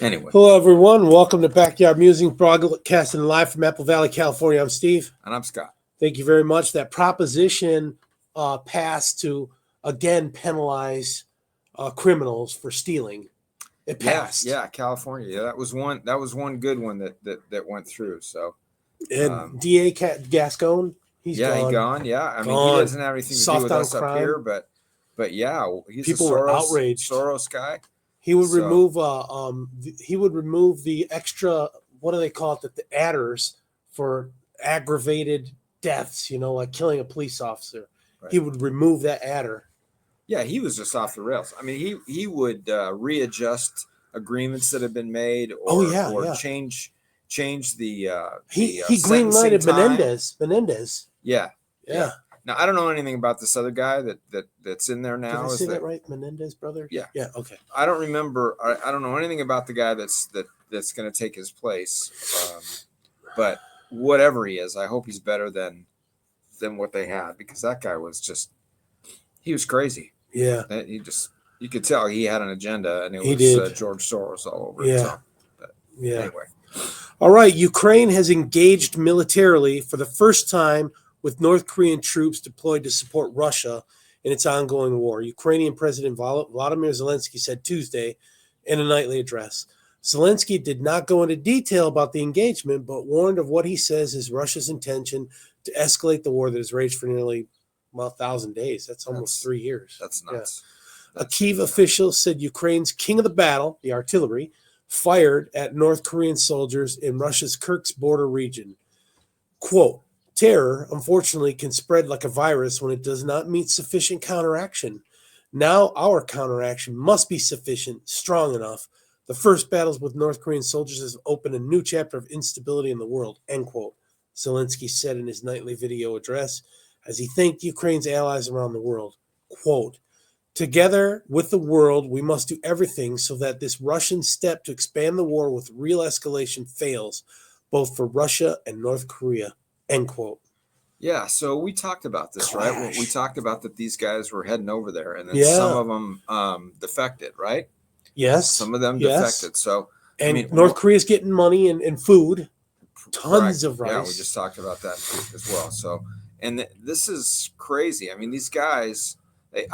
Anyway, Hello, everyone. Welcome to Backyard Musing, broadcasting live from Apple Valley, California. I'm Steve. and I'm Scott. Thank you very much. That proposition passed to again penalize criminals for stealing. It passed. Yeah, California. Yeah, that was one. That was one good one that went through. So, And DA Gascon, he's gone. he gone. Yeah, I mean, Gone. he doesn't have anything to Soft do with on us crime. up here, but yeah, he's People a were outraged. Soros guy. He would remove the extra, what do they call it, the adders for aggravated deaths, like killing a police officer. Right. He would remove that adder. Yeah, he was just off the rails. I mean, he would readjust agreements that have been made, or change the he green-lighted Menendez. Yeah. Now, I don't know anything about this other guy that's in there now. Did I say that right? Menendez brother? Yeah. Yeah, okay. I don't remember. I don't know anything about the guy that's going to take his place. But whatever he is, I hope he's better than what they had, because that guy was he was crazy. Yeah. You could tell he had an agenda, and it was George Soros all over it. So, anyway. All right. Ukraine has engaged militarily for the first time with North Korean troops deployed to support Russia in its ongoing war. Ukrainian President Volodymyr Zelensky said Tuesday in a nightly address. Zelensky did not go into detail about the engagement, but warned of what he says is Russia's intention to escalate the war that has raged for nearly 1,000 days. That's almost 3 years. That's nuts. Yeah. A Kyiv official said Ukraine's king of the battle, the artillery, fired at North Korean soldiers in Russia's Kursk border region. Quote, terror, unfortunately, can spread like a virus when it does not meet sufficient counteraction. Now our counteraction must be sufficient, strong enough. The first battles with North Korean soldiers has opened a new chapter of instability in the world, end quote, Zelensky said in his nightly video address as he thanked Ukraine's allies around the world. Quote, together with the world, we must do everything so that this Russian step to expand the war with real escalation fails, both for Russia and North Korea. End quote. Yeah, so we talked about this, right? We talked about that these guys were heading over there, and then some of them defected, right? Yes. Some of them defected. So, North Korea's getting money and food, tons of rice. Yeah, we just talked about that as well. So, and this is crazy. I mean, these guys, they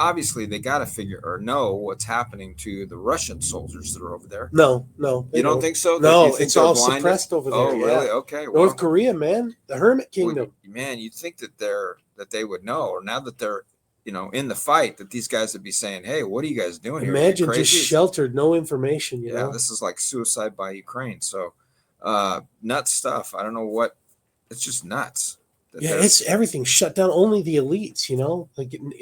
got to figure or know what's happening to the Russian soldiers that are over there. No. You don't think so? No, it's all suppressed over there. Oh, really? Okay. Well, North Korea, man, the Hermit Kingdom. Man, you'd think that they would know, or now that they're in the fight, that these guys would be saying, "Hey, what are you guys doing here? Imagine just sheltered, no information." You know? This is like suicide by Ukraine. So, nuts stuff. I don't know what. It's just nuts. Yeah, it's everything shut down. Only the elites,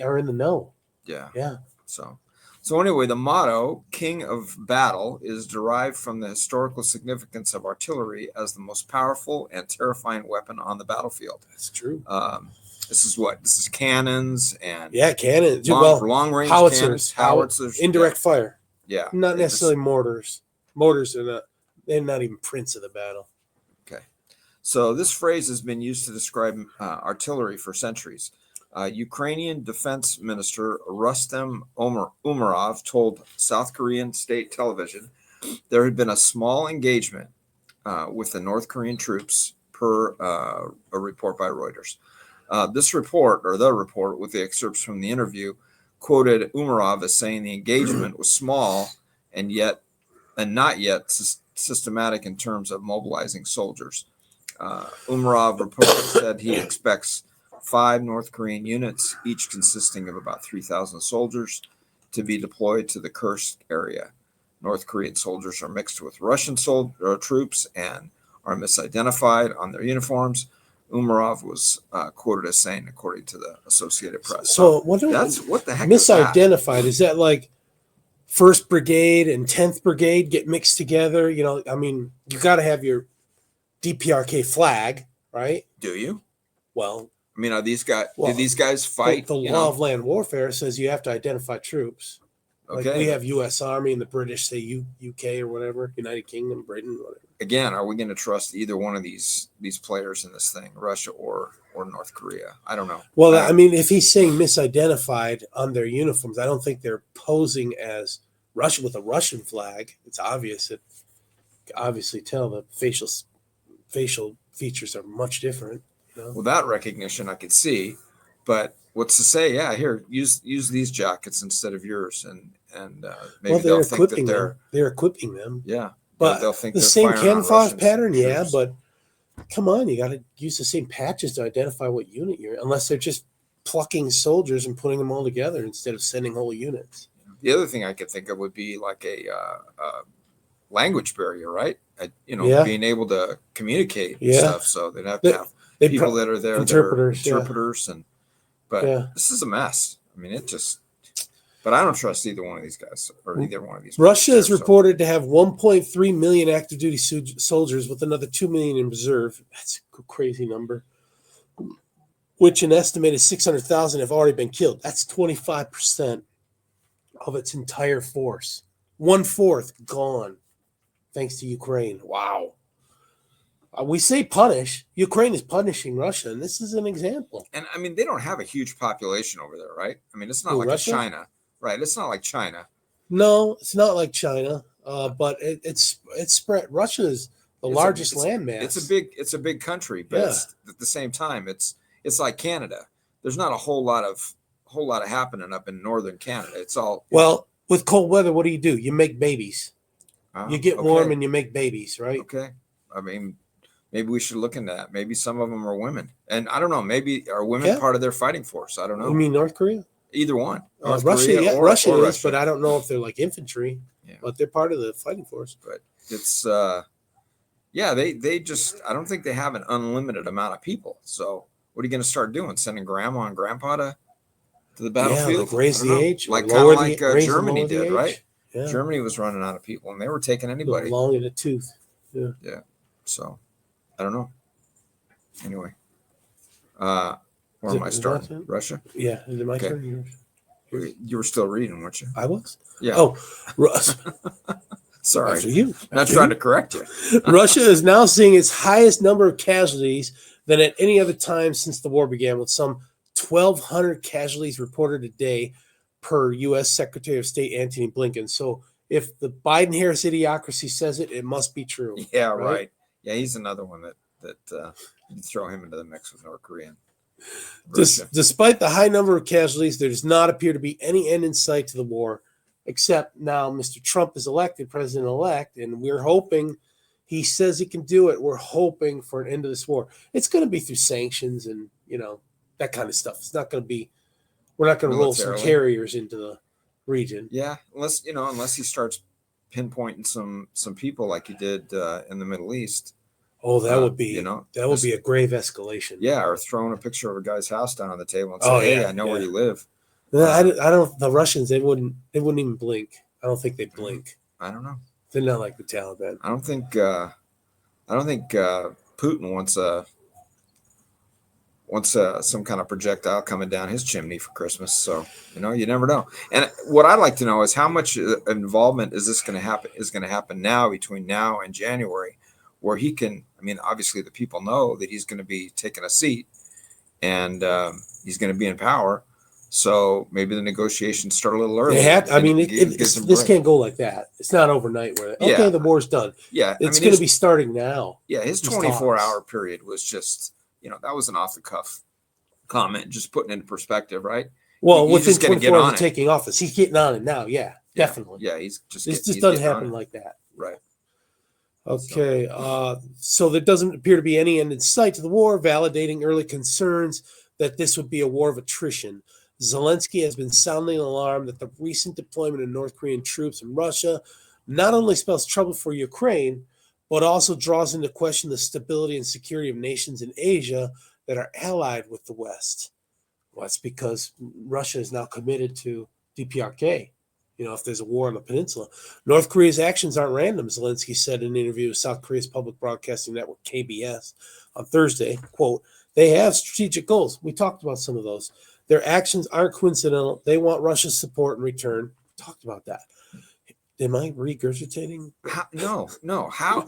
are in the know. Yeah. So anyway, the motto "King of Battle" is derived from the historical significance of artillery as the most powerful and terrifying weapon on the battlefield. That's true. This is cannons and cannons. Long range howitzers, indirect fire. Yeah, not necessarily mortars. Mortars are not even prints of the battle. Okay, so this phrase has been used to describe artillery for centuries. Ukrainian Defense Minister Rustem Umerov told South Korean state television there had been a small engagement with the North Korean troops, per a report by Reuters. The report, with the excerpts from the interview, quoted Umerov as saying the engagement was small and not yet systematic in terms of mobilizing soldiers. Umerov reportedly said he expects 5 North Korean units, each consisting of about 3,000 soldiers, to be deployed to the Kursk area. North Korean soldiers are mixed with Russian troops and are misidentified on their uniforms. Umerov was quoted as saying, according to the Associated Press. So what the heck misidentified? Is that like 1st Brigade and 10th Brigade get mixed together? You got to have your DPRK flag, right? Do you? Well, are these guys? Did these guys fight? The law of land warfare says you have to identify troops. Okay. Like we have U.S. Army and the British say UK or whatever, United Kingdom, Britain, whatever. Again, are we going to trust either one of these players in this thing, Russia or North Korea? I don't know. Well, if he's saying misidentified on their uniforms, I don't think they're posing as Russia with a Russian flag. It's obvious that obviously tell the facial features are much different. You know? Without recognition, I could see, but what's to say? Yeah, here, use these jackets instead of yours, and maybe Well, they'll think that they're equipping them. yeah, But they'll think the they're same firing on camouflage Russian pattern, yeah. troops. But come on, you got to use the same patches to identify what unit you're. Unless they're just plucking soldiers and putting them all together instead of sending whole units. The other thing I could think of would be like a language barrier, right? Yeah. Being able to communicate and Yeah. stuff. So they'd have to have people that are there, interpreters, that are interpreters, but Yeah. this is a mess. I mean, but I don't trust either one of these guys or either one of these. Russia is so. reported to have 1.3 million active duty soldiers with another 2 million in reserve. That's a crazy number. Which an estimated 600,000 have already been killed. That's 25% of its entire force. 1/4 gone, thanks to Ukraine. Wow. We say punish. Ukraine is punishing Russia, and this is an example. And I mean, they don't have a huge population over there, right? I mean, it's not like Russia? China, right? It's not like China. No, it's not like China, but it's spread. Russia is the largest landmass. It's a big country, but at the same time, it's like Canada. There's not a whole lot of happening up in northern Canada. It's all with cold weather. What do? You make babies. You get warm and you make babies, right? Okay. I mean, maybe we should look into that. Maybe some of them are women, and I don't know. Maybe are women part of their fighting force? I don't know. You mean North Korea? Either one. Russia, Russia is, but I don't know if they're like infantry. Yeah. But they're part of the fighting force. But it's they just, I don't think they have an unlimited amount of people. So what are you going to start doing? Sending grandma and grandpa to the battlefield? Yeah, like raise the age, like kind of like Germany did, right? Yeah. Germany was running out of people, and they were taking anybody. Long in the tooth. Yeah. Yeah. So I don't know. Anyway, where am I starting? Russia? Yeah. Is it my turn? You were still reading, weren't you? I was? Yeah. Oh, sorry. After you. Not trying to correct you. Russia is now seeing its highest number of casualties than at any other time since the war began, with some 1,200 casualties reported a day per U.S. Secretary of State Antony Blinken. So if the Biden-Harris idiocracy says it, it must be true. Yeah, right. Yeah, he's another one that you throw him into the mix with North Korea. Despite the high number of casualties, there does not appear to be any end in sight to the war, except now Mr. Trump is elected president-elect, and we're hoping he says he can do it. We're hoping for an end to this war. It's going to be through sanctions and, that kind of stuff. It's not going to be – we're not going to roll some carriers into the region. Yeah, unless he starts pinpointing some people like he did in the Middle East. Oh, that would be would be a grave escalation. Yeah, or throwing a picture of a guy's house down on the table and say, "Hey, I know where you live." No, I don't. The Russians, they wouldn't even blink. I don't think they blink. I don't know. They're not like the Taliban. I don't think Putin wants some kind of projectile coming down his chimney for Christmas. So you never know. And what I'd like to know is how much involvement is going to happen now between now and January, where he can. I mean, obviously the people know that he's going to be taking a seat, and he's going to be in power. So maybe the negotiations start a little early. This can't go like that. It's not overnight. The war's done. Yeah, it's going to be starting now. Yeah, his 24-hour period was just, that was an off-the-cuff comment, just putting it into perspective, right? Well, within 24 hours of taking office, he's getting on it now. Yeah, definitely. Yeah, it just doesn't happen like that. Right. Okay, so there doesn't appear to be any end in sight to the war, validating early concerns that this would be a war of attrition. Zelensky has been sounding an alarm that the recent deployment of North Korean troops in Russia not only spells trouble for Ukraine, but also draws into question the stability and security of nations in Asia that are allied with the West. Well, that's because Russia is now committed to DPRK. If there's a war on the peninsula. North Korea's actions aren't random, Zelensky said in an interview with South Korea's public broadcasting network, KBS, on Thursday. Quote, they have strategic goals. We talked about some of those. Their actions aren't coincidental. They want Russia's support in return. We talked about that. Am I regurgitating? No. How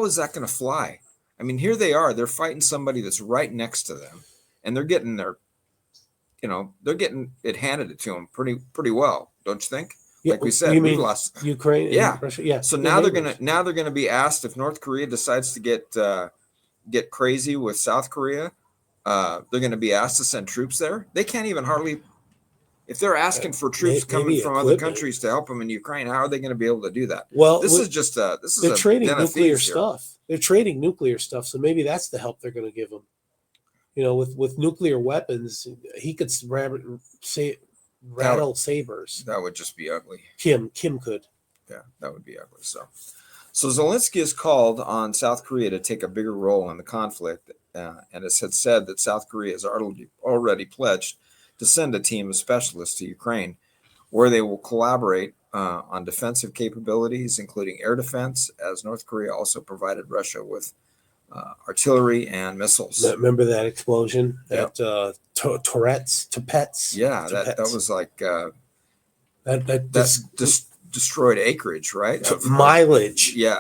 is that going to fly? I mean, here they are. They're fighting somebody that's right next to them, and they're getting they're getting it handed to them pretty well, don't you think? Yeah, Like we said, you we mean lost. Ukraine Yeah. and Russia? Yeah. So yeah, now neighbors. they're gonna be asked if North Korea decides to get crazy with South Korea. They're going to be asked to send troops there. They can't even hardly. If they're asking for troops coming Maybe from other equipment. countries to help them in Ukraine, how are they going to be able to do that? Well, This is just this is they're a trading den of nuclear thieves here. stuff. They're trading nuclear stuff, so maybe that's the help they're going to give them. You know, with nuclear weapons, he could rattle sabers. That would just be ugly. Kim could. Yeah, that would be ugly. So Zelensky has called on South Korea to take a bigger role in the conflict, and has said that South Korea has already pledged to send a team of specialists to Ukraine, where they will collaborate on defensive capabilities, including air defense, as North Korea also provided Russia with artillery and missiles. Remember that explosion Yep. at Topets? Yeah, that was like that destroyed acreage, right? Mileage. Yeah,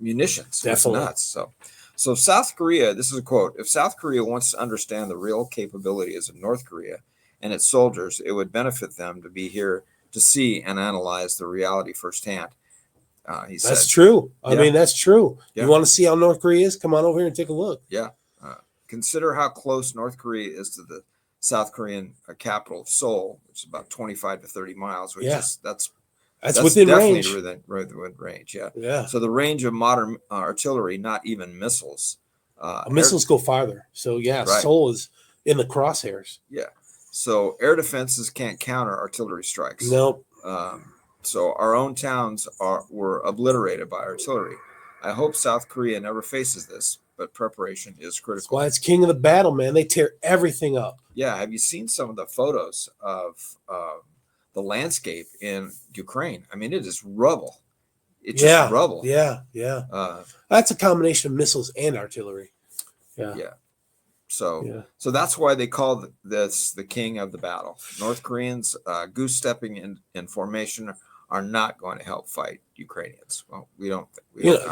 munitions. Definitely. It was nuts. So South Korea, this is a quote: "If South Korea wants to understand the real capabilities of North Korea and its soldiers, it would benefit them to be here to see and analyze the reality firsthand." He said. That's true. I mean, that's true. Yeah. You want to see how North Korea is? Come on over here and take a look. Yeah. Consider how close North Korea is to the South Korean capital of Seoul, which is about 25 to 30 miles, which is that's within range. Within range, yeah. Yeah. So the range of modern artillery, not even missiles. Missiles go farther. So yeah, Right. Seoul is in the crosshairs. Yeah. So air defenses can't counter artillery strikes. Nope. So our own towns were obliterated by artillery. I hope South Korea never faces this, but preparation is critical. That's why it's king of the battle, man. They tear everything up. Yeah. Have you seen some of the photos of the landscape in Ukraine? I mean, it is rubble. It's just rubble. Yeah. That's a combination of missiles and artillery. Yeah. So that's why they call this the king of the battle. North Koreans goose stepping in formation are not going to help fight Ukrainians. Well, we don't.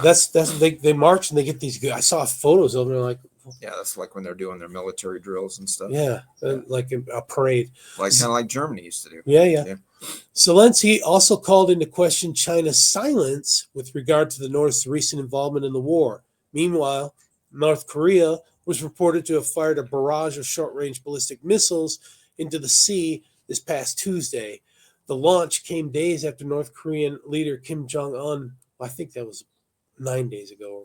That's they march and they get these. I saw photos of them. They're like, yeah, that's like when they're doing their military drills and stuff. Yeah. Like a parade, like kind of like Germany used to do. Yeah. Zelensky also called into question China's silence with regard to the North's recent involvement in the war. Meanwhile, North Korea was reported to have fired a barrage of short-range ballistic missiles into the sea this past Tuesday. The launch came days after North Korean leader Kim Jong-un. I think that was 9 days ago.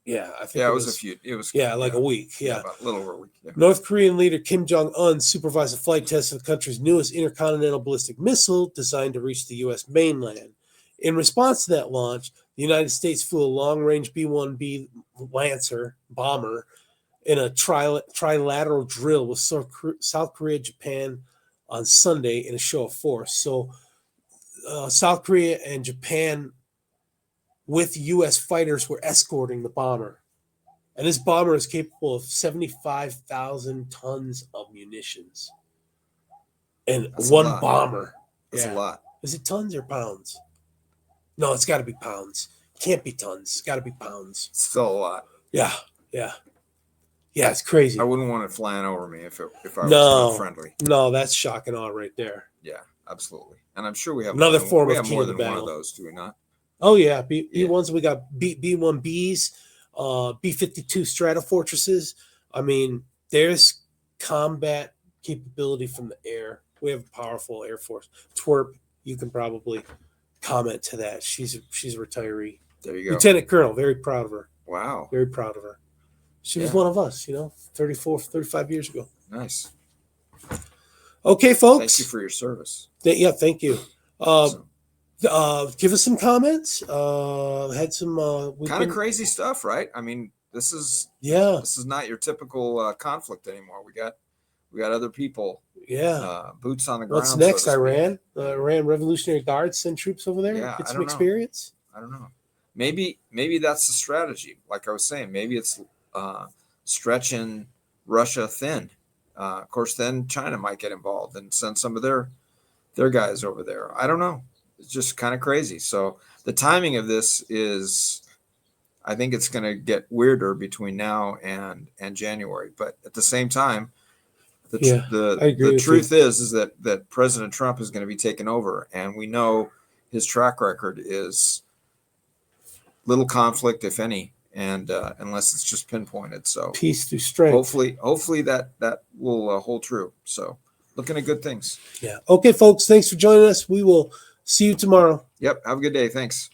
Yeah, I think it was a few. It was like a week. Yeah, about a little over a week. Yeah. North Korean leader Kim Jong-un supervised a flight test of the country's newest intercontinental ballistic missile designed to reach the U.S. mainland. In response to that launch, the United States flew a long-range B-1B Lancer bomber in a trilateral drill with South Korea and Japan on Sunday in a show of force. So South Korea and Japan with U.S. fighters were escorting the bomber. And this bomber is capable of 75,000 tons of munitions. And That's one bomber. That's a lot. Is it tons or pounds? No, it's got to be pounds. It can't be tons. It's got to be pounds. Still a lot. Yeah. Yeah, it's crazy. I wouldn't want it flying over me if I was not friendly. No, that's shock and awe right there. Yeah, absolutely. And I'm sure we have another form of more than one of those, do we not? Oh yeah, B1s. We got B1Bs, B-52 Stratofortresses. I mean, there's combat capability from the air. We have a powerful Air Force. Twerp, you can probably comment to that. She's a retiree. There you go. Lieutenant Colonel, very proud of her. Wow. Very proud of her. She was one of us, 35 years ago. Nice. Okay, folks. Thank you for your service. Thank you. Give us some comments. Had some kind of crazy stuff, right? I mean, this is not your typical conflict anymore. We got other people. Yeah. Boots on the ground. What's next? So Iran? Iran Revolutionary Guards send troops over there? Yeah, get some experience? I don't know. Maybe that's the strategy. Like I was saying, maybe it's stretching Russia thin. Of course, then China might get involved and send some of their guys over there. I don't know. It's just kind of crazy. So the timing of this is, I think it's going to get weirder between now and January. But at the same time, The Yeah, I agree the with truth is that President Trump is going to be taken over, and we know his track record is little conflict, if any, and unless it's just pinpointed. So Peace through strength. hopefully that will hold true. So looking at good things. Yeah. Okay, folks. Thanks for joining us. We will see you tomorrow. Yep. Have a good day. Thanks.